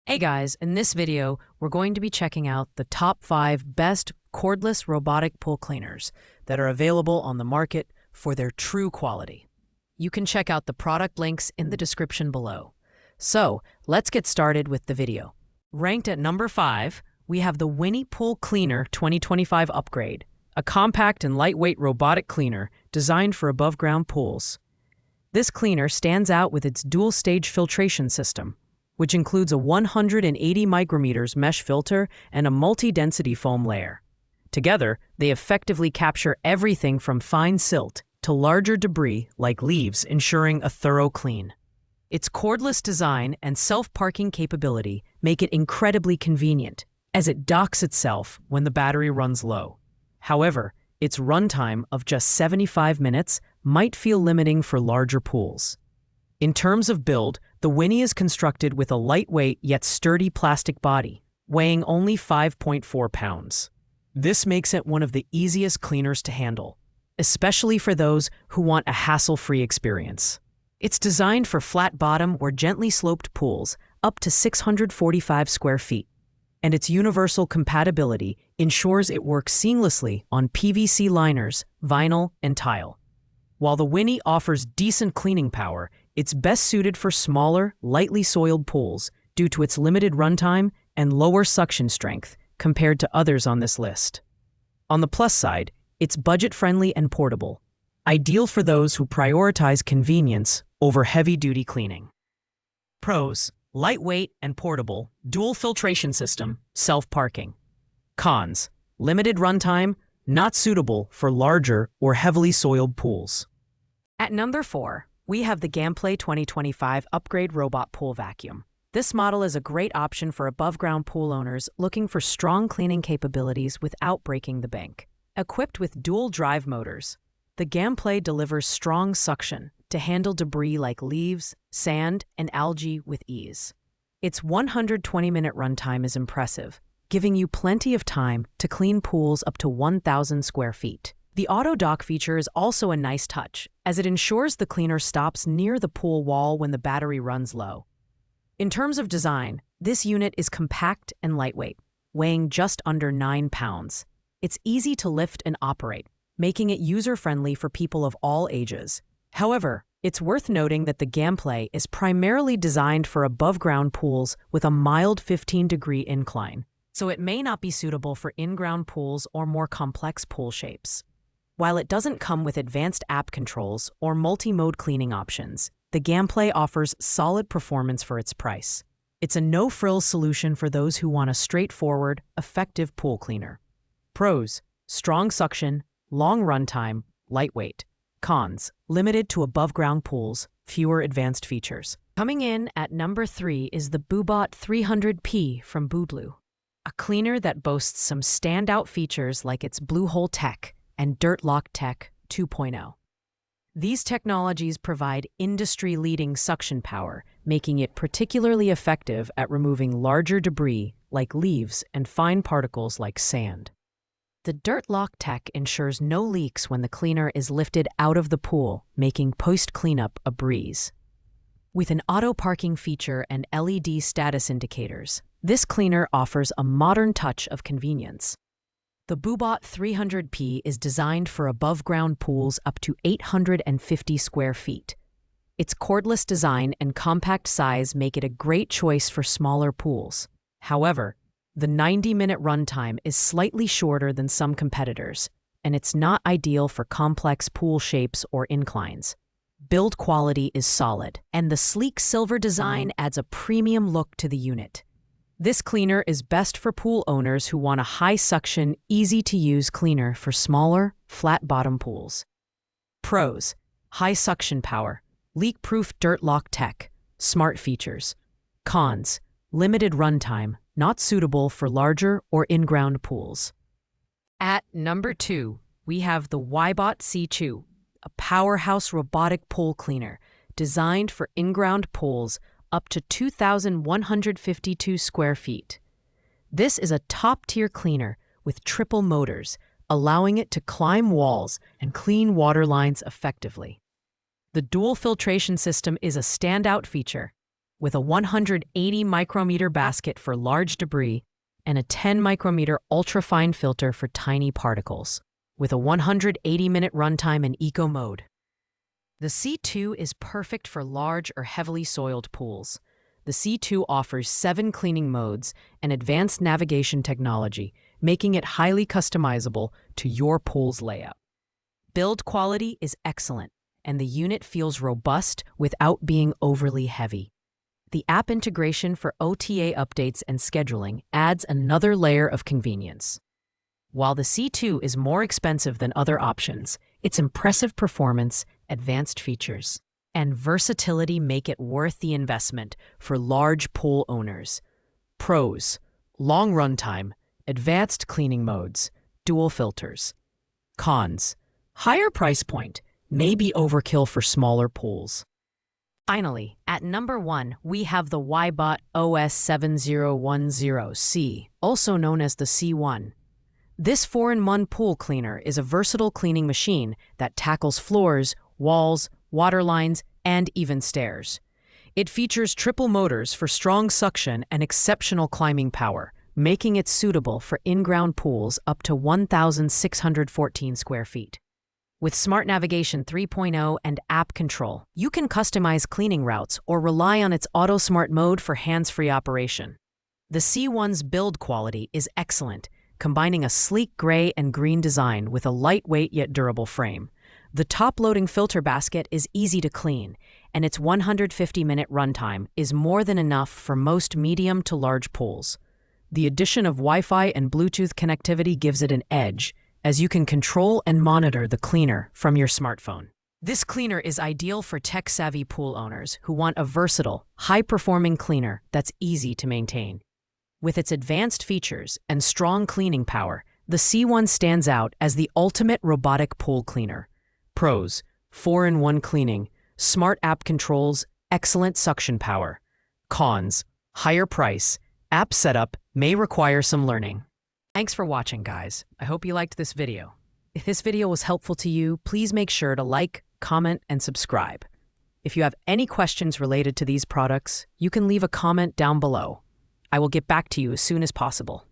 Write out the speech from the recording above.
Hey guys, in this video, we're going to be checking out the top 5 best cordless robotic pool cleaners that are available on the market for their true quality. You can check out the product links in the description below. So, let's get started with the video. Ranked at number 5, we have the Winnie Pool Cleaner 2025 Upgrade, a compact and lightweight robotic cleaner designed for above-ground pools. This cleaner stands out with its dual-stage filtration system, which includes a 180 micrometers mesh filter and a multi-density foam layer. Together, they effectively capture everything from fine silt to larger debris like leaves, ensuring a thorough clean. Its cordless design and self-parking capability make it incredibly convenient, as it docks itself when the battery runs low. However, its runtime of just 75 minutes might feel limiting for larger pools. In terms of build, the Winnie is constructed with a lightweight yet sturdy plastic body, weighing only 5.4 pounds. This makes it one of the easiest cleaners to handle, especially for those who want a hassle-free experience. It's designed for flat-bottom or gently sloped pools up to 645 square feet, and its universal compatibility ensures it works seamlessly on PVC liners, vinyl, and tile. While the Winnie offers decent cleaning power, it's best suited for smaller, lightly soiled pools due to its limited runtime and lower suction strength compared to others on this list. On the plus side, it's budget-friendly and portable, ideal for those who prioritize convenience over heavy-duty cleaning. Pros: lightweight and portable, dual filtration system, self-parking. Cons: limited runtime, not suitable for larger or heavily soiled pools. At number 4, we have the Gameplay 2025 Upgrade Robot Pool Vacuum. This model is a great option for above-ground pool owners looking for strong cleaning capabilities without breaking the bank. Equipped with dual drive motors, the Gameplay delivers strong suction to handle debris like leaves, sand, and algae with ease. Its 120-minute runtime is impressive, giving you plenty of time to clean pools up to 1,000 square feet. The auto dock feature is also a nice touch, as it ensures the cleaner stops near the pool wall when the battery runs low. In terms of design, this unit is compact and lightweight, weighing just under 9 pounds. It's easy to lift and operate, making it user-friendly for people of all ages. However, it's worth noting that the Gameplay is primarily designed for above-ground pools with a mild 15-degree incline, so it may not be suitable for in-ground pools or more complex pool shapes. While it doesn't come with advanced app controls or multi-mode cleaning options, the Gameplay offers solid performance for its price. It's a no-frills solution for those who want a straightforward, effective pool cleaner. Pros: strong suction, long runtime, lightweight. Cons: limited to above-ground pools, fewer advanced features. Coming in at number 3 is the Bubot 300P from Bubot, a cleaner that boasts some standout features like its Blue Hole Tech and Dirt Lock Tech 2.0. These technologies provide industry-leading suction power, making it particularly effective at removing larger debris like leaves and fine particles like sand. The Dirt Lock Tech ensures no leaks when the cleaner is lifted out of the pool, making post-cleanup a breeze. With an auto-parking feature and LED status indicators, this cleaner offers a modern touch of convenience. The Bubot 300P is designed for above-ground pools up to 850 square feet. Its cordless design and compact size make it a great choice for smaller pools. However, the 90-minute runtime is slightly shorter than some competitors, and it's not ideal for complex pool shapes or inclines. Build quality is solid, and the sleek silver design adds a premium look to the unit. This cleaner is best for pool owners who want a high-suction, easy-to-use cleaner for smaller, flat-bottom pools. Pros: high suction power, leak-proof Dirt Lock Tech, smart features. Cons: limited runtime, not suitable for larger or in-ground pools. At number 2, we have the WYBOT C2, a powerhouse robotic pool cleaner designed for in-ground pools up to 2,152 square feet. This is a top-tier cleaner with triple motors, allowing it to climb walls and clean water lines effectively. The dual filtration system is a standout feature, with a 180 micrometer basket for large debris and a 10 micrometer ultrafine filter for tiny particles, with a 180-minute runtime in eco mode. The C2 is perfect for large or heavily soiled pools. The C2 offers 7 cleaning modes and advanced navigation technology, making it highly customizable to your pool's layout. Build quality is excellent, and the unit feels robust without being overly heavy. The app integration for OTA updates and scheduling adds another layer of convenience. While the C2 is more expensive than other options, its impressive performance, advanced features, and versatility make it worth the investment for large pool owners. Pros: long runtime, advanced cleaning modes, dual filters. Cons: higher price point, may be overkill for smaller pools. Finally, at number 1, we have the WYBOT OS7010C, also known as the C1. This 4-in-1 pool cleaner is a versatile cleaning machine that tackles floors, walls, water lines, and even stairs. It features triple motors for strong suction and exceptional climbing power, making it suitable for in-ground pools up to 1,614 square feet. With Smart Navigation 3.0 and app control, you can customize cleaning routes or rely on its Auto Smart mode for hands-free operation. The C1's build quality is excellent, combining a sleek gray and green design with a lightweight yet durable frame. The top-loading filter basket is easy to clean, and its 150-minute runtime is more than enough for most medium to large pools. The addition of Wi-Fi and Bluetooth connectivity gives it an edge, as you can control and monitor the cleaner from your smartphone. This cleaner is ideal for tech-savvy pool owners who want a versatile, high-performing cleaner that's easy to maintain. With its advanced features and strong cleaning power, the C1 stands out as the ultimate robotic pool cleaner. Pros: 4-in-1 cleaning, smart app controls, excellent suction power. Cons: higher price, app setup may require some learning. Thanks for watching, guys. I hope you liked this video. If this video was helpful to you, please make sure to like, comment, and subscribe. If you have any questions related to these products, you can leave a comment down below. I will get back to you as soon as possible.